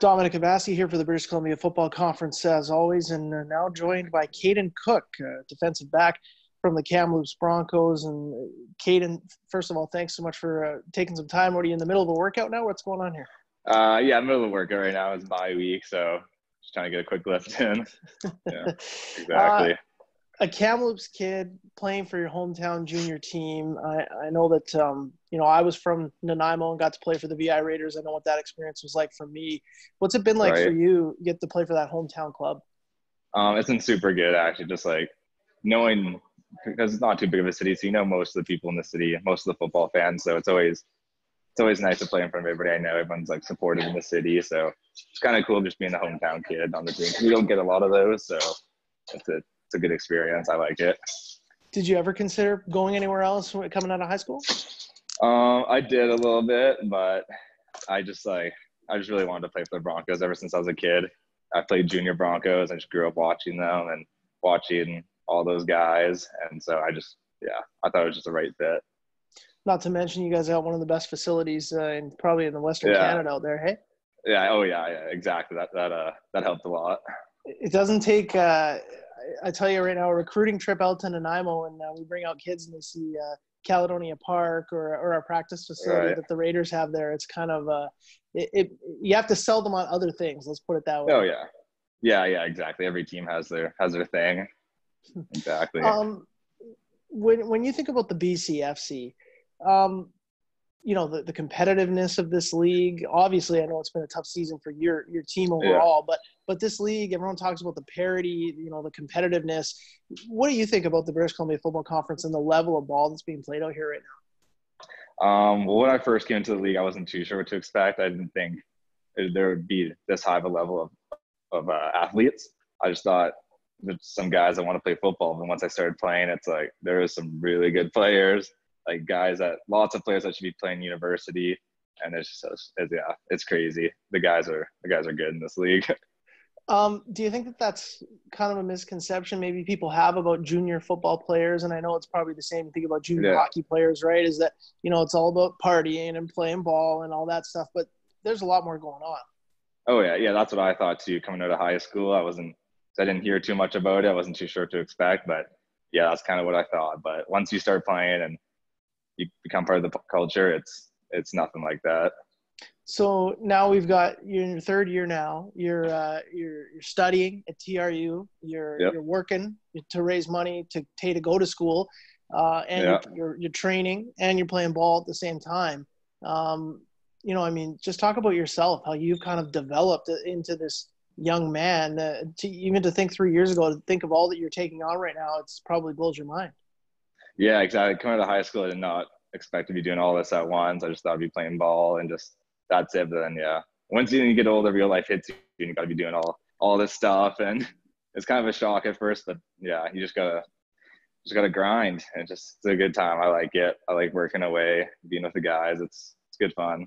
Dominic Abassi here for the British Columbia Football Conference, as always, and now joined by Kaden Cook, defensive back from the Kamloops Broncos. And Kaden, first of all, thanks so much for taking some time. What are you in the middle of a workout now? What's going on here? Yeah, I'm middle of the workout right now. It's bye week, so just trying to get a quick lift in. Yeah, exactly. A Kamloops kid playing for your hometown junior team. I know that, I was from Nanaimo and got to play for the VI Raiders. I know what that experience was like for me. What's it been like for you get to play for that hometown club? It's been super good, actually, just like knowing, because it's not too big of a city, so you know most of the people in the city, most of the football fans, so it's always nice to play in front of everybody. I know everyone's like supportive in the city, so it's kind of cool just being the hometown kid on the team. We don't get a lot of those, so it's a good experience. I like it. Did you ever consider going anywhere else coming out of high school? I did a little bit, but I just really wanted to play for the Broncos ever since I was a kid. I played junior Broncos. I just grew up watching them and watching all those guys, and so I thought it was just the right fit. Not to mention, you guys got one of the best facilities probably in the Western Canada out there, hey? Yeah. Oh yeah. Exactly. That helped a lot. It doesn't take. I tell you right now, a recruiting trip out to Nanaimo, and we bring out kids and they see Caledonia Park or our practice facility that the Raiders have there. It's kind of you have to sell them on other things. Let's put it that way. Oh yeah. Exactly. Every team has their thing. Exactly. When you think about the BCFC, the competitiveness of this league, obviously I know it's been a tough season for your team overall, but this league, everyone talks about the parity, the competitiveness. What do you think about the British Columbia Football Conference and the level of ball that's being played out here right now? Well, when I first came into the league, I wasn't too sure what to expect. I didn't think there would be this high of a level of athletes. I just thought there's some guys that want to play football, but once I started playing, it's like there is some really good players. Like lots of players that should be playing university, and it's crazy. The guys are good in this league. Do you think that that's kind of a misconception maybe people have about junior football players? And I know it's probably the same thing about junior hockey players, right? Is that, it's all about partying and playing ball and all that stuff, but there's a lot more going on. Oh yeah. Yeah. That's what I thought too. Coming out of high school, I didn't hear too much about it. I wasn't too sure what to expect, but yeah, that's kind of what I thought. But once you start playing and you become part of the culture, it's nothing like that. So now you're in your third year now. You're studying at TRU. You're working to raise money to go to school, and you're training and you're playing ball at the same time. Just talk about yourself, how you've kind of developed into this young man. To think 3 years ago, to think of all that you're taking on right now, it's probably blows your mind. Yeah, exactly. Coming out of high school, I did not expect to be doing all this at once. I just thought I'd be playing ball and just that's it. But then, once you get older, real life hits you and you got to be doing all this stuff. And it's kind of a shock at first, but yeah, you just gotta grind. And it's a good time. I like it. I like working away, being with the guys. It's good fun.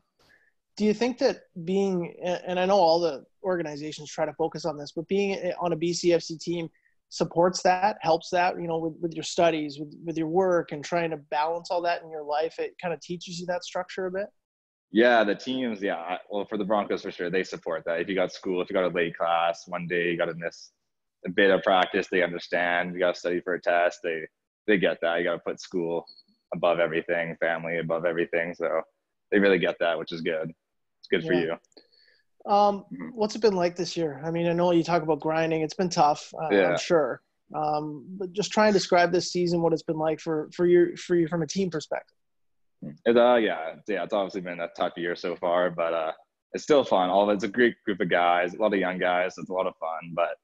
Do you think that and I know all the organizations try to focus on this, but being on a BCFC team supports that, helps that, with your studies, with your work and trying to balance all that in your life, it kind of teaches you that structure a bit? Yeah, the teams, well, for the Broncos for sure, they support that. If you got a late class, one day you got to miss a bit of practice, they understand. You got to study for a test, they get that. You got to put school above everything, family above everything. So they really get that, which is good. It's good for you. What's it been like this year? I mean, I know you talk about grinding. It's been tough, I'm sure. But just try and describe this season, what it's been like for you from a team perspective. It's obviously been a tough year so far, but it's still fun. It's a great group of guys, a lot of young guys. So it's a lot of fun, but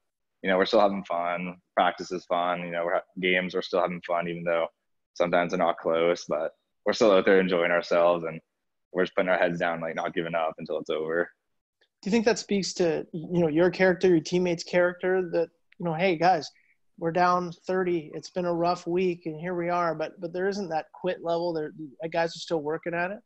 we're still having fun. Practice is fun. Games, we're still having fun, even though sometimes they're not close, but we're still out there enjoying ourselves and we're just putting our heads down, like not giving up until it's over. Do you think that speaks to, your character, your teammates' character that, hey guys, we're down 30. It's been a rough week and here we are, but there isn't that quit level. Guys are still working at it.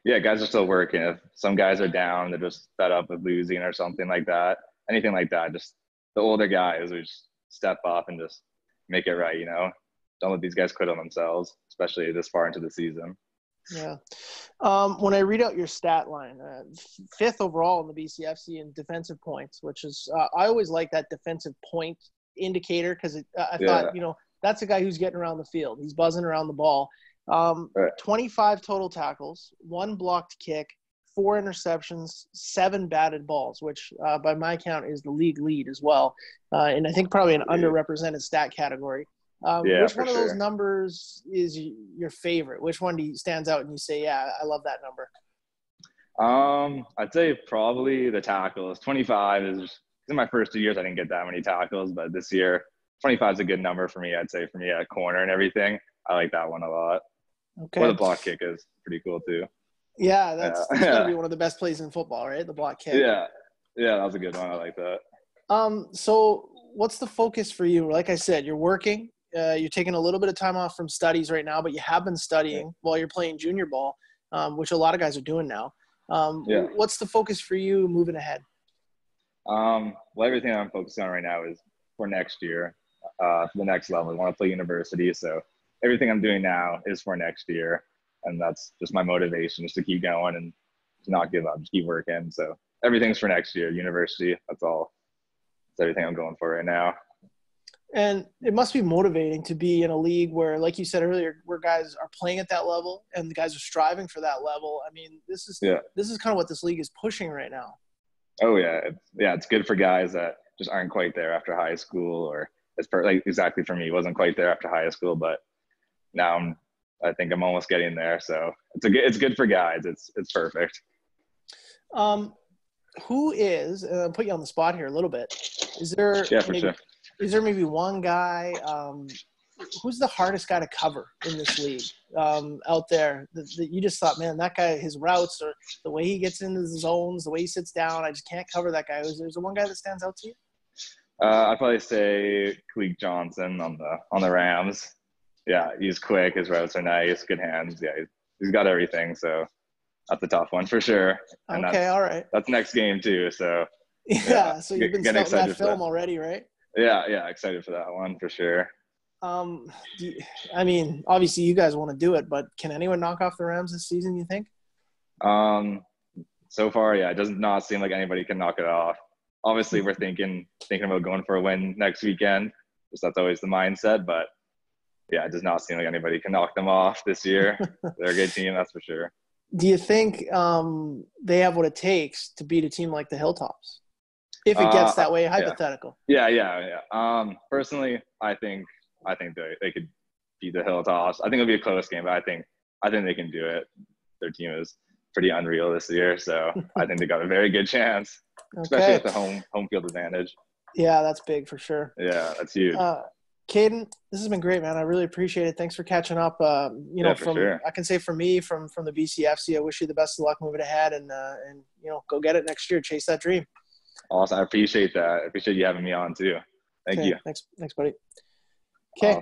Yeah, guys are still working. If some guys are down, they're just fed up with losing or something like that. Anything like that, just the older guys who just step up and just make it right, Don't let these guys quit on themselves, especially this far into the season. Yeah. When I read out your stat line, fifth overall in the BCFC in defensive points, which is I always like that defensive point indicator because I thought, that's a guy who's getting around the field. He's buzzing around the ball. Right. 25 total tackles, 1 blocked kick, 4 interceptions, 7 batted balls, which by my count is the league lead as well. And I think probably an underrepresented stat category. Which one of those numbers is your favorite? Which one stands out and you say, yeah, I love that number? I'd say probably the tackles. 25 is in my first 2 years, I didn't get that many tackles, but this year, 25 is a good number for me. I'd say for me at corner and everything, I like that one a lot. Okay. Or the block kick is pretty cool too. Yeah, that's going to be one of the best plays in football, right? The block kick. Yeah, that was a good one. I like that. So what's the focus for you? Like I said, you're working. You're taking a little bit of time off from studies right now, but you have been studying while you're playing junior ball, which a lot of guys are doing now. What's the focus for you moving ahead? Well, everything I'm focused on right now is for next year, for the next level. I want to play university, so everything I'm doing now is for next year, and that's just my motivation, just to keep going and to not give up, just keep working. So everything's for next year, university. That's all. That's everything I'm going for right now. And it must be motivating to be in a league where, like you said earlier, where guys are playing at that level and the guys are striving for that level. I mean, this is kind of what this league is pushing right now. Oh yeah. It's good for guys that just aren't quite there after high school, or exactly for me, wasn't quite there after high school, but now I think I'm almost getting there. So it's good for guys. It's perfect. Who is, and I'll put you on the spot here a little bit. Is there Is there maybe one guy who's the hardest guy to cover in this league out there that you just thought, man, that guy, his routes or the way he gets into the zones, the way he sits down, I just can't cover that guy. Is there one guy that stands out to you? I'd probably say Tweek Johnson on the Rams. Yeah, he's quick. His routes are nice, good hands. Yeah, he's got everything. So that's a tough one for sure. And okay, all right. That's next game too. So so you've been scouting that film already, right? Yeah, excited for that one for sure. I mean, obviously you guys want to do it, but can anyone knock off the Rams this season, you think? So far, it does not seem like anybody can knock it off. Obviously, we're thinking about going for a win next weekend. Just that's always the mindset, but it does not seem like anybody can knock them off this year. They're a good team, that's for sure. Do you think they have what it takes to beat a team like the Hilltops? If it gets that way, hypothetical. Yeah. Personally, I think they could beat the Hilltops. I think it'll be a close game, but I think they can do it. Their team is pretty unreal this year, so I think they got a very good chance, especially with the home field advantage. Yeah, that's big for sure. Yeah, that's huge. Kaden, this has been great, man. I really appreciate it. Thanks for catching up. Sure. I can say from me, from the BCFC, I wish you the best of luck moving ahead, and go get it next year. Chase that dream. Awesome. I appreciate that. I appreciate you having me on too. Thank you. Thanks, buddy. Okay.